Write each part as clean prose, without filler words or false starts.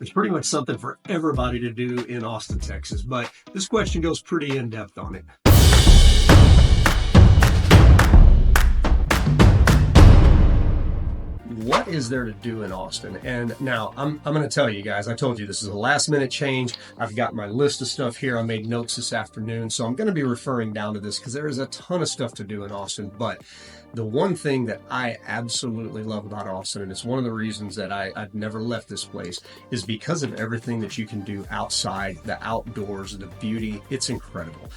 It's pretty much something for everybody to do in Austin, Texas, but this question goes pretty in-depth on it. What is there to do in Austin? And now I'm going to tell you guys, I told you this is a last minute change. I've got my list of stuff here. I made notes this afternoon, so I'm going to be referring down to this because there is a ton of stuff to do in Austin. But the one thing that I absolutely love about Austin, and it's one of the reasons that I've never left this place, is because of everything that you can do outside, the outdoors, the beauty. It's incredible.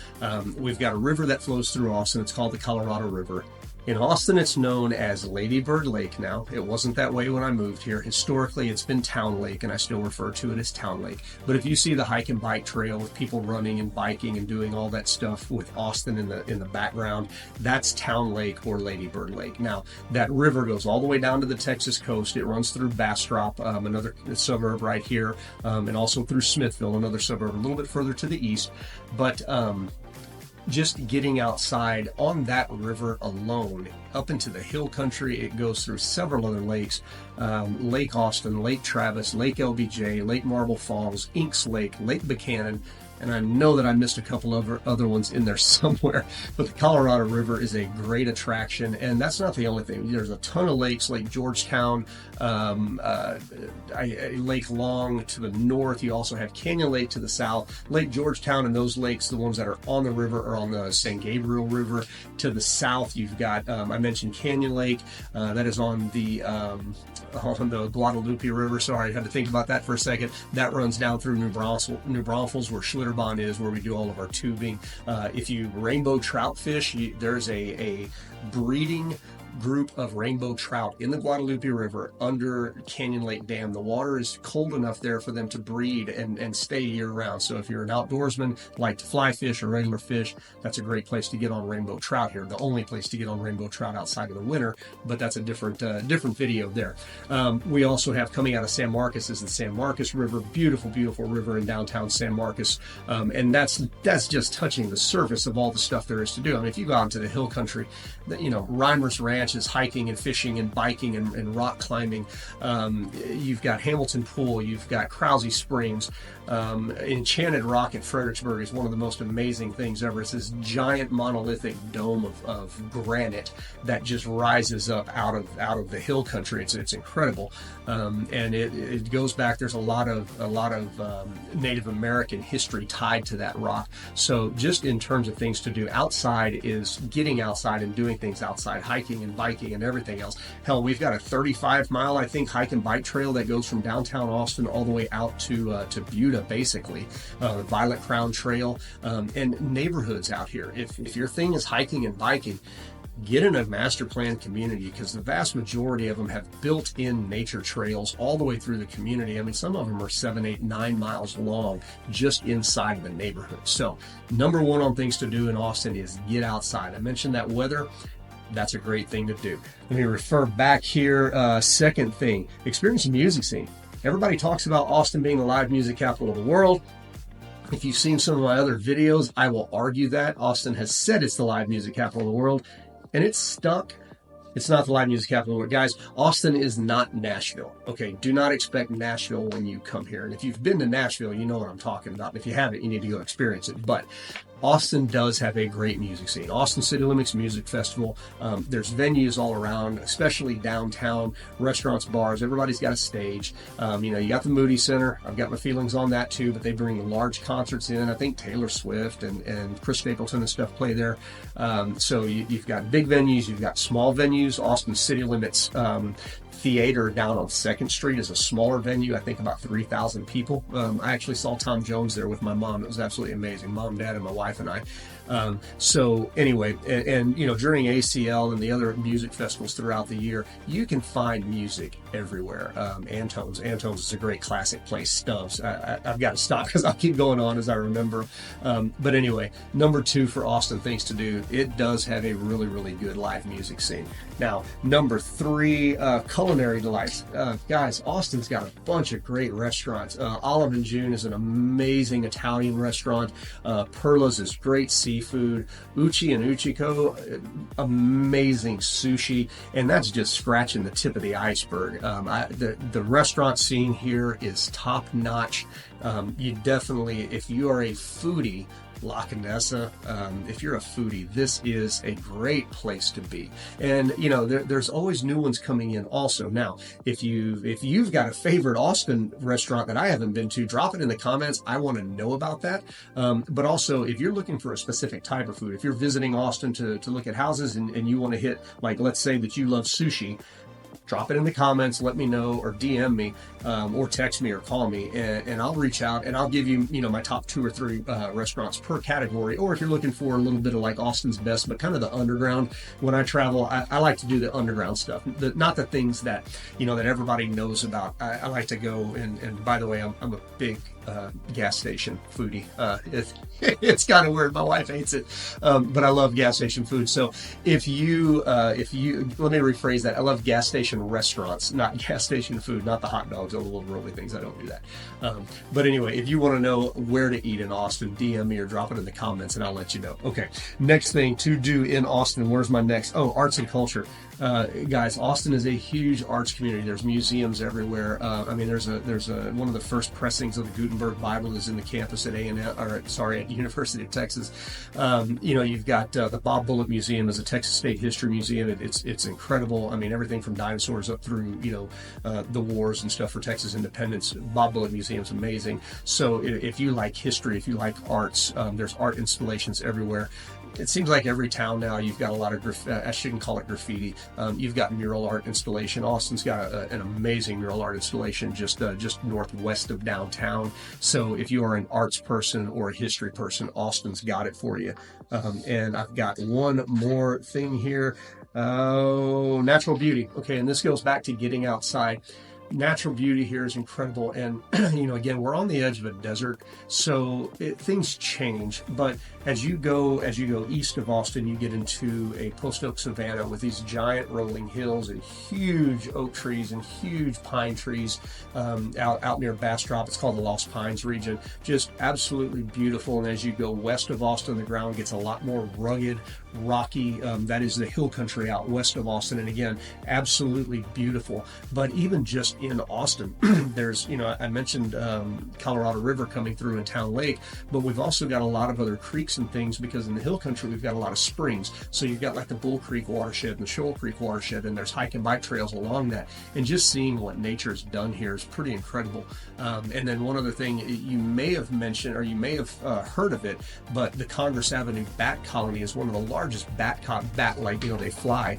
We've got a river that flows through Austin. It's called the Colorado River. In Austin, it's known as Lady Bird Lake now. It wasn't that way when I moved here. Historically, it's been Town Lake, and I still refer to it as Town Lake. But if you see the hike and bike trail with people running and biking and doing all that stuff with Austin in the background, that's Town Lake or Lady Bird Lake. Now, that river goes all the way down to the Texas coast. It runs through Bastrop, another suburb right here, and also through Smithville, another suburb a little bit further to the east. But just getting outside on that river alone, up into the hill country, it goes through several other lakes, Lake Austin, Lake Travis, Lake LBJ, Lake Marble Falls, Inks Lake, Lake Buchanan, and I know that I missed a couple of other ones in there somewhere, but the Colorado River is a great attraction, and that's not the only thing. There's a ton of lakes, Lake Georgetown, Lake Long to the north. You also have Canyon Lake to the south. Lake Georgetown and those lakes, the ones that are on the river, are on the San Gabriel River. To the south, you've got, I mentioned Canyon Lake, that is on the Guadalupe River. Sorry, I had to think about that for a second. That runs down through New Braunfels, where Schlitterbahn is, where we do all of our tubing. If you rainbow trout fish, there's a breeding group of rainbow trout in the Guadalupe River under Canyon Lake Dam. The water is cold enough there for them to breed and stay year round. So if you're an outdoorsman, like to fly fish or regular fish, that's a great place to get on rainbow trout here. The only place to get on rainbow trout outside of the winter, but that's a different video there. We also have, coming out of San Marcos, is the San Marcos River. Beautiful, beautiful river in downtown San Marcos. And that's just touching the surface of all the stuff there is to do. I mean, if you go out into the hill country, Reimers Ranch is hiking and fishing and biking and rock climbing. You've got Hamilton Pool, you've got Krause Springs. Enchanted Rock at Fredericksburg is one of the most amazing things ever. It's this giant monolithic dome of granite that just rises up out of the hill country. It's incredible, and it goes back. There's a lot of Native American history tied to that rock. So just in terms of things to do outside, is getting outside and doing things outside, hiking and biking and everything else. Hell, we've got a 35-mile, I think, hike and bike trail that goes from downtown Austin all the way out to Buda, basically, Violet Crown Trail, and neighborhoods out here. If your thing is hiking and biking, get in a master plan community, because the vast majority of them have built-in nature trails all the way through the community. I mean, some of them are 7, 8, 9 miles long just inside of the neighborhood. So number one on things to do in Austin is get outside. I mentioned that weather. That's a great thing to do. Let me refer back here. Second thing, experience the music scene. Everybody talks about Austin being the live music capital of the world. If you've seen some of my other videos, I will argue that. Austin has said it's the live music capital of the world, and it's stuck. It's not the live music capital of the world. Guys, Austin is not Nashville. Okay, do not expect Nashville when you come here. And if you've been to Nashville, you know what I'm talking about. And if you haven't, you need to go experience it. But Austin does have a great music scene. Austin City Limits Music Festival. There's venues all around, especially downtown, restaurants, bars. Everybody's got a stage. You got the Moody Center. I've got my feelings on that too, but they bring large concerts in. I think Taylor Swift and Chris Stapleton and stuff play there. So you've got big venues, you've got small venues. Austin City Limits Theater down on 2nd Street is a smaller venue, I think about 3,000 people. I actually saw Tom Jones there with my mom. It was absolutely amazing. Mom, Dad, and my wife and I. So anyway, and during ACL and the other music festivals throughout the year, you can find music everywhere. Antone's is a great classic place. Stubbs. I've got to stop because I'll keep going on as I remember. But anyway, number two for Austin things to do, it does have a really, really good live music scene. Now, number three, culinary delights. Guys, Austin's got a bunch of great restaurants. Olive and June is an amazing Italian restaurant. Perla's is great seafood. seafood. Uchi and Uchiko, amazing sushi, and that's just scratching the tip of the iceberg. The restaurant scene here is top notch. You definitely, if you are a foodie, La Condesa, if you're a foodie, this is a great place to be. And you know, there's always new ones coming in also. Now, if you've got a favorite Austin restaurant that I haven't been to, drop it in the comments. I want to know about that. But also, if you're looking for a specific type of food, if you're visiting Austin to look at houses and you want to hit, like, let's say that you love sushi, drop it in the comments, let me know, or DM me, or text me or call me, and I'll reach out and I'll give you, my top 2 or 3 restaurants per category. Or if you're looking for a little bit of like Austin's best, but kind of the underground. When I travel, I like to do the underground stuff, not the things that, that everybody knows about. I like to go, and by the way, I'm a big gas station foodie. It's kind of weird. My wife hates it, but I love gas station food. So if you let me rephrase that. I love gas station restaurants, not gas station food, not the hot dogs, all the little rolly things. I don't do that. But anyway, if you want to know where to eat in Austin, DM me or drop it in the comments and I'll let you know. Okay, next thing to do in Austin. Where's my next? Oh, arts and culture. Guys, Austin is a huge arts community. There's museums everywhere. There's one of the first pressings of the Gutenberg Bible is in the campus at at University of Texas. You've got the Bob Bullitt Museum is a Texas State History Museum. It's incredible. I mean, everything from dinosaurs up through the wars and stuff for Texas independence. Bob Bullitt Museum is amazing. So if you like history, if you like arts, there's art installations everywhere. It seems like every town now you've got a lot of I shouldn't call it graffiti. You've got mural art installation. Austin's got an amazing mural art installation just northwest of downtown. So if you are an arts person or a history person, Austin's got it for you. And I've got one more thing here. Oh, natural beauty. Okay, and this goes back to getting outside. Natural beauty here is incredible, and again, we're on the edge of a desert, so things change. But as you go east of Austin, you get into a post oak savanna with these giant rolling hills and huge oak trees and huge pine trees out near Bastrop. It's called the Lost Pines region. Just absolutely beautiful. And as you go west of Austin, the ground gets a lot more rugged, rocky. That is the hill country out west of Austin, and again, absolutely beautiful. But even just in Austin, there's, I mentioned Colorado River coming through in Town Lake, but we've also got a lot of other creeks and things, because in the hill country we've got a lot of springs. So you've got like the Bull Creek watershed and the Shoal Creek watershed, and there's hike and bike trails along that. And just seeing what nature's done here is pretty incredible. And then one other thing you may have mentioned, or you may have heard of it, but the Congress Avenue bat colony is one of the largest bat, they fly.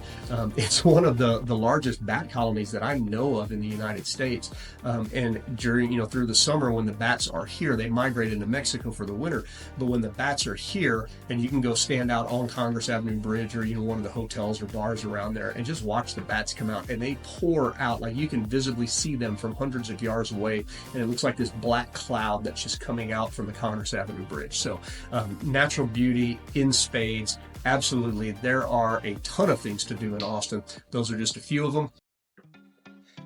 It's one of the largest bat colonies that I know of in the United States. And during, through the summer when the bats are here, they migrate into Mexico for the winter. But when the bats are here, and you can go stand out on Congress Avenue Bridge or, one of the hotels or bars around there and just watch the bats come out, and they pour out, like you can visibly see them from hundreds of yards away. And it looks like this black cloud that's just coming out from the Congress Avenue Bridge. So natural beauty in spades. Absolutely. There are a ton of things to do in Austin. Those are just a few of them.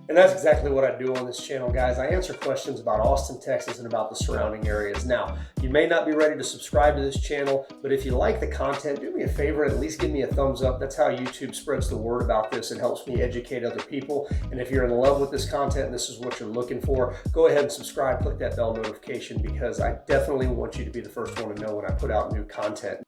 And that's exactly what I do on this channel, guys. I answer questions about Austin, Texas, and about the surrounding areas. Now, you may not be ready to subscribe to this channel, but if you like the content, do me a favor and at least give me a thumbs up. That's how YouTube spreads the word about this and helps me educate other people. And if you're in love with this content and this is what you're looking for, go ahead and subscribe, click that bell notification, because I definitely want you to be the first one to know when I put out new content.